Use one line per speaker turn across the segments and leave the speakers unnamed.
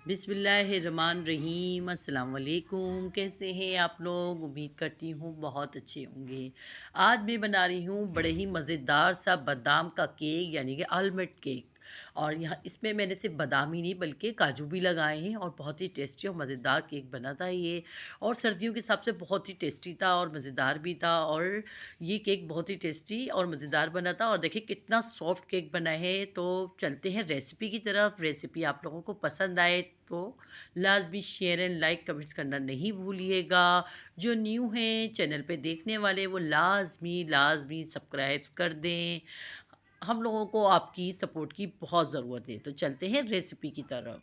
बिस्मिल्लाहिर्रहमानिर्रहीम। अस्सलाम वालेकुम। कैसे हैं आप लोग? उम्मीद करती हूँ बहुत अच्छे होंगे। आज मैं बना रही हूँ बड़े ही मज़ेदार सा बादाम का केक, यानी कि आलमंड केक। और यहाँ इसमें मैंने सिर्फ बादाम ही नहीं बल्कि काजू भी लगाए हैं और बहुत ही टेस्टी और मज़ेदार केक बना था ये। और सर्दियों के हिसाब से बहुत ही टेस्टी था और मज़ेदार भी था। और ये केक बहुत ही टेस्टी और मज़ेदार बना था। और देखिए कितना सॉफ्ट केक बना है। तो चलते हैं रेसिपी की तरफ। रेसिपी आप लोगों को पसंद आए तो लाजमी शेयर एंड लाइक कमेंट्स करना नहीं भूलिएगा। जो न्यू हैं चैनल पे देखने वाले वो लाजमी लाजमी सब्सक्राइब कर दें। हम लोगों को आपकी सपोर्ट की बहुत ज़रूरत है। तो चलते हैं रेसिपी की तरफ।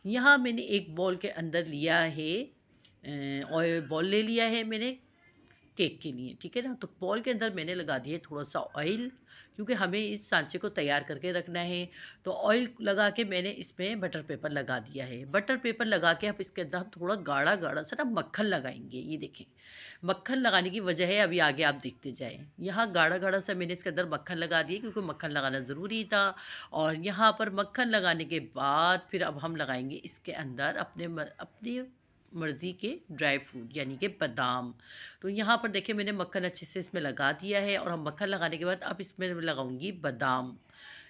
यहाँ मैंने एक बॉल के अंदर लिया है, ऑयल बॉल ले लिया है मैंने केक के लिए, ठीक है ना। तो बॉल के अंदर मैंने लगा दिया थोड़ा सा ऑयल, क्योंकि हमें इस सांचे को तैयार करके रखना है। तो ऑयल लगा के मैंने इसमें बटर पेपर लगा दिया है। बटर पेपर लगा के अब इसके अंदर हम थोड़ा गाढ़ा गाढ़ा सा ना मक्खन लगाएंगे। ये देखें, मक्खन लगाने की वजह है, अभी आगे आप देखते जाएं। यहाँ गाढ़ा गाढ़ा सा मैंने इसके अंदर मक्खन लगा दिया क्योंकि मक्खन लगाना ज़रूरी था। और यहाँ पर मक्खन लगाने के बाद फिर अब हम लगाएंगे इसके अंदर अपनी मर्ज़ी के ड्राई फ्रूट, यानी कि बादाम। तो यहाँ पर देखिए मैंने मक्खन अच्छे से इसमें लगा दिया है। और हम मक्खन लगाने के बाद अब इसमें लगाऊंगी बादाम।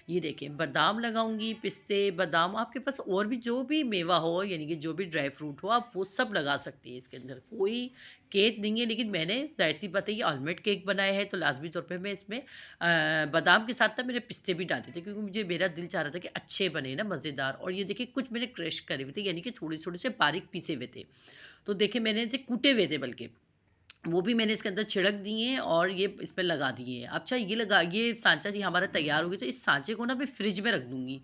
ये देखिए बादाम लगाऊंगी, पिस्ते, बादाम, आपके पास और भी जो भी मेवा हो, यानी कि जो भी ड्राई फ्रूट हो आप वो सब लगा सकती हैं इसके अंदर, कोई केक नहीं है। लेकिन मैंने जाहिर सी बात है ये आलमंड केक बनाया है तो लाजमी तौर पे मैं इसमें बादाम के साथ ना मैंने पिस्ते भी डाले थे, क्योंकि मुझे मेरा दिल चाह रहा था कि अच्छे बने ना, मज़ेदार। और ये देखिए कुछ मैंने क्रश करे हुए थे, यानी कि थोड़े थोड़े से बारीक पीसे हुए थे। तो देखिए मैंने इसे कूटे हुए थे बल्कि, वो भी मैंने इसके अंदर छिड़क दिए और ये इसमें लगा दिए। अच्छा ये सांचा जी हमारा तैयार हो गया। तो इस सांचे को ना मैं फ्रिज में रख दूँगी।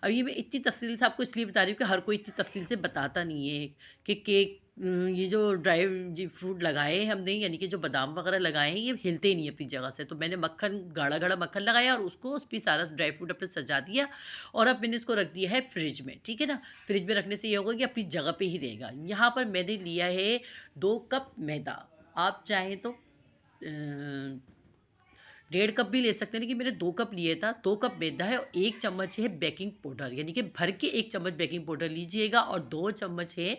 अब ये मैं इतनी तफ़सील से आपको इसलिए बता रही हूँ कि हर कोई इतनी तफ़सील से बताता नहीं है कि केक ये जो ड्राई जी फ्रूट लगाए हैं हमने, यानी कि जो बादाम वगैरह लगाए हैं, ये हिलते ही नहीं अपनी जगह से। तो मैंने मक्खन गाढ़ा-गाढ़ा मक्खन लगाया और उसको उस पे सारा ड्राई फ्रूट अपने सजा दिया। और अब मैंने इसको रख दिया है फ्रिज में, ठीक है ना। फ्रिज में रखने से ये होगा कि अपनी जगह पे ही रहेगा। यहाँ पर मैंने लिया है 2 कप मैदा। आप चाहें तो 1.5 कप भी ले सकते हैं, लेकिन मैंने 2 कप लिए था। 2 कप मैदा है और 1 चम्मच है बेकिंग पाउडर, यानी कि भर के 1 चम्मच बेकिंग पाउडर लीजिएगा। और 2 चम्मच है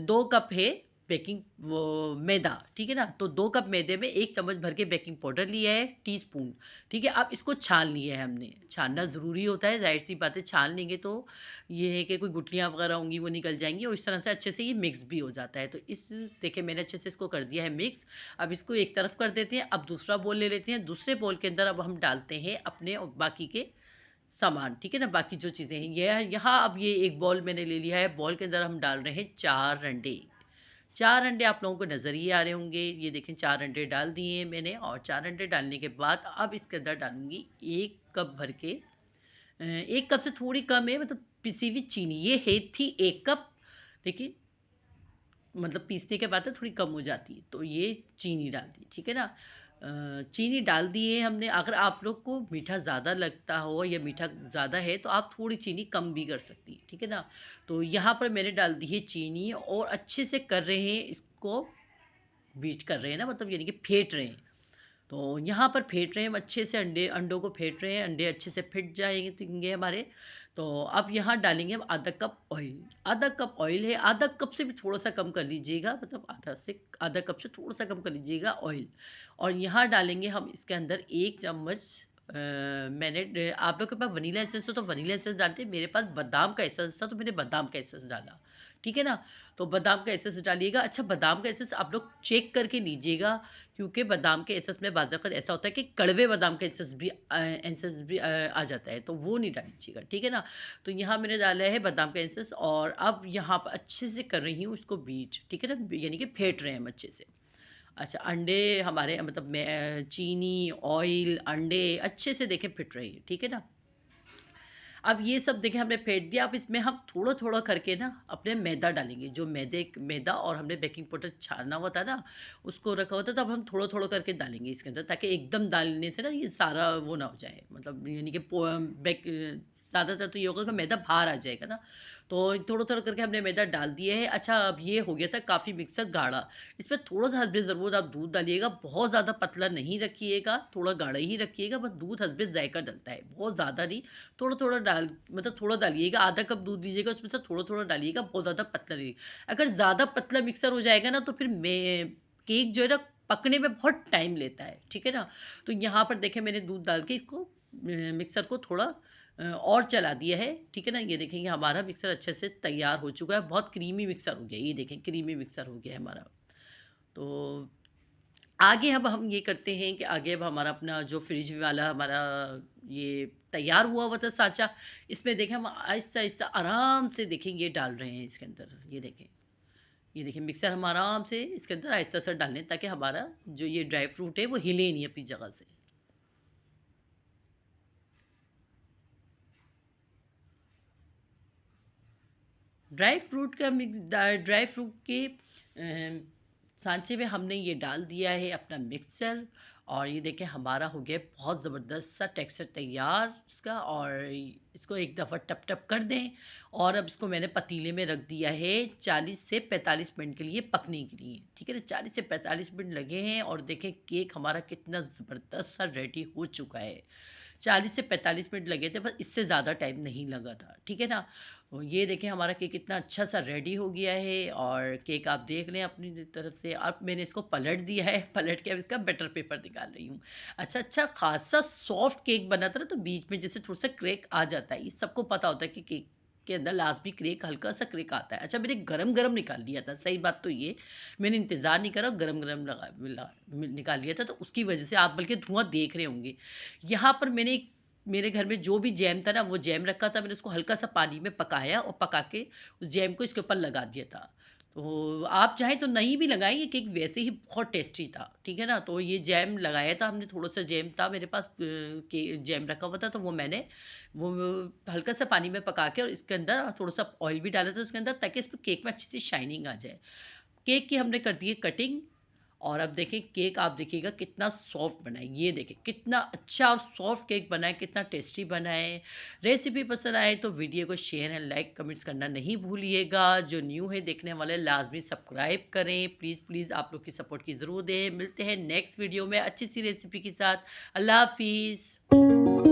2 कप है बेकिंग वो मैदा, ठीक है ना। तो 2 कप मैदे में 1 चम्मच भर के बेकिंग पाउडर लिया है, टीस्पून, ठीक है। अब इसको छान लिया है हमने। छानना ज़रूरी होता है, ज़ाहिर-सी बात है, छान लेंगे तो ये है कि कोई गुठलियाँ वगैरह होंगी वो निकल जाएँगी और इस तरह से अच्छे से ये मिक्स भी हो जाता है। तो इस देखिए मैंने अच्छे से इसको कर दिया है मिक्स। अब इसको एक तरफ कर देते हैं। अब दूसरा बोल ले लेते हैं। दूसरे बोल के अंदर अब हम डालते हैं अपने और बाकी के सामान, ठीक है ना, बाकी जो चीज़ें हैं। ये यहाँ अब ये एक बॉल मैंने ले लिया है। बॉल के अंदर हम डाल रहे हैं 4 अंडे। 4 अंडे आप लोगों को नज़र ही आ रहे होंगे। ये देखें 4 अंडे डाल दिए हैं मैंने। और 4 अंडे डालने के बाद अब इसके अंदर डालूँगी 1 कप भर के 1 कप से थोड़ी कम है, मतलब पिसी हुई चीनी। ये है थी 1 कप, लेकिन मतलब पीसने के बाद ना थोड़ी कम हो जाती है। तो ये चीनी डाल दी, ठीक है ना। चीनी डाल दिए हमने। अगर आप लोग को मीठा ज़्यादा लगता हो या मीठा ज़्यादा है तो आप थोड़ी चीनी कम भी कर सकती हैं, ठीक है ना। तो यहाँ पर मैंने डाल दी है चीनी और अच्छे से कर रहे हैं इसको, बीट कर रहे हैं ना, मतलब यानी कि फेंट रहे हैं। तो यहाँ पर फेंट रहे हैं हम अच्छे से, अंडों को फेंट रहे हैं। अंडे अच्छे से फिट जाएंगे हमारे। तो अब यहाँ डालेंगे हम आधा कप ऑयल। आधा कप ऑयल है, आधा कप से भी थोड़ा सा कम कर लीजिएगा, मतलब आधा कप से थोड़ा सा कम कर लीजिएगा ऑयल। और यहाँ डालेंगे हम इसके अंदर 1 चम्मच आप लोग के पास वनीला एसेंस हो तो वनीला एसेंस डालते हैं। मेरे पास बादाम का एसेंस था तो मैंने बादाम का एसेंस डाला, ठीक है ना। तो बादाम का एसेंस डालिएगा। अच्छा, बादाम का एसेंस आप लोग चेक करके लीजिएगा, क्योंकि बादाम के एसेंस में बाज़ वक़्त ऐसा होता है कि कड़वे बादाम का एसेंस भी आ जाता है, तो वो नहीं डालीजिएगा, ठीक है ना। तो यहाँ मैंने डाला है बादाम का एसेंस और अब यहाँ पर अच्छे से कर रही हूँ उसको बीट, ठीक है ना, यानी कि फेंट रहे हैं हम अच्छे से। अच्छा, अंडे हमारे मतलब चीनी, ऑयल, अंडे अच्छे से देखें फिट रही है, ठीक है ना। अब ये सब देखिए हमने फेंट दिया। अब इसमें हम थोड़ा-थोड़ा करके ना अपने मैदा डालेंगे। जो मैदा और हमने बेकिंग पाउडर छाना हुआ था ना, उसको रखा हुआ था, तो अब हम थोड़ा-थोड़ा करके डालेंगे इसके अंदर, ताकि एकदम डालने से ना ये सारा वो ना हो जाए, मतलब यानी कि ज़्यादातर तो ये होगा कि मैदा बाहर आ जाएगा ना। तो थोड़ा-थोड़ा करके हमने मैदा डाल दिया है। अच्छा, अब ये हो गया था काफ़ी मिक्सर गाढ़ा। इसमें थोड़ा-सा हस्बे ज़रूरत आप दूध डालिएगा, बहुत ज़्यादा पतला नहीं रखिएगा, थोड़ा गाढ़ा ही रखिएगा, बस दूध हस्बे ज़ायक़ा डलता है, बहुत ज़्यादा नहीं। थोड़ा-थोड़ा डाल मतलब थोड़ा डालिएगा, आधा कप दूध लीजिएगा उसमें से थोड़ा-थोड़ा डालिएगा, बहुत ज़्यादा पतला नहीं। अगर ज़्यादा पतला मिक्सर हो जाएगा ना तो फिर केक जो है ना पकने में बहुत टाइम लेता है, ठीक है ना? तो यहाँ पर देखिए मैंने दूध डाल के इसको मिक्सर को थोड़ा और चला दिया है, ठीक है ना? ये देखेंगे हमारा मिक्सर अच्छे से तैयार हो चुका है, बहुत क्रीमी मिक्सर हो गया, ये देखें क्रीमी मिक्सर हो गया है हमारा। तो आगे अब हम ये करते हैं कि आगे अब हमारा अपना जो फ्रिज वाला हमारा ये तैयार हुआ हुआ था साँचा, इसमें देखें हम आहिस्ता-आहिस्ता आराम से देखें ये डाल रहे हैं इसके अंदर, ये देखें। ये देखिए मिक्सर हम आराम से इसके अंदर आहिस्ता से डाल लें ताकि हमारा जो ये ड्राई फ्रूट है वो हिले नहीं अपनी जगह से। ड्राई फ्रूट के सांचे में हमने ये डाल दिया है अपना मिक्सचर, और ये देखिए हमारा हो गया बहुत ज़बरदस्त सा टेक्सचर तैयार इसका। और इसको एक दफ़ा टप टप कर दें, और अब इसको मैंने पतीले में रख दिया है 40 से 45 मिनट के लिए पकने के लिए, ठीक है ना? 40 से 45 मिनट लगे हैं और देखें केक हमारा कितना ज़बरदस्त सा रेडी हो चुका है। 40 से 45 मिनट लगे थे, बस इससे ज़्यादा टाइम नहीं लगा था, ठीक है ना? तो ये देखें हमारा केक कितना अच्छा सा रेडी हो गया है, और केक आप देख लें अपनी तरफ से। अब मैंने इसको पलट दिया है, पलट के अब इसका बटर पेपर निकाल रही हूँ। अच्छा खासा सॉफ्ट केक बना था ना, तो बीच में जैसे थोड़ा सा क्रैक आ जाता है, ये सबको पता होता है कि केक के अंदर लाजमी क्रैक, हल्का सा क्रैक आता है। अच्छा, मैंने गरम गरम निकाल लिया था, सही बात तो ये, मैंने इंतज़ार नहीं करा, गरम गरम निकाल लिया था, तो उसकी वजह से आप बल्कि धुआं देख रहे होंगे। यहाँ पर मेरे घर में जो भी जैम था ना, वो जैम रखा था, मैंने उसको हल्का-सा पानी में पकाया और पका के उस जैम को इसके ऊपर लगा दिया था। तो आप चाहें तो नहीं भी लगाएँ, ये केक वैसे ही बहुत टेस्टी था, ठीक है ना? तो ये जैम लगाया था हमने, थोड़ा-सा जैम था मेरे पास, के जैम रखा हुआ था, तो वो मैंने वो हल्का-सा पानी में पका के और इसके अंदर थोड़ा-सा ऑयल भी डाला था उसके अंदर, ताकि इसमें केक में अच्छी-सी शाइनिंग आ जाए। केक की हमने कर दी है कटिंग, और अब देखिए केक आप देखिएगा कितना सॉफ्ट बना है। ये देखिए कितना अच्छा और सॉफ्ट केक बना है, कितना टेस्टी बना है। रेसिपी पसंद आए तो वीडियो को शेयर एंड लाइक कमेंट्स करना नहीं भूलिएगा। जो न्यू है देखने वाले लाजमी सब्सक्राइब करें। प्लीज़ प्लीज़ आप लोग की सपोर्ट की ज़रूरत है। मिलते हैं नेक्स्ट वीडियो में अच्छी सी रेसिपी के साथ। अल्लाह हाफिज़।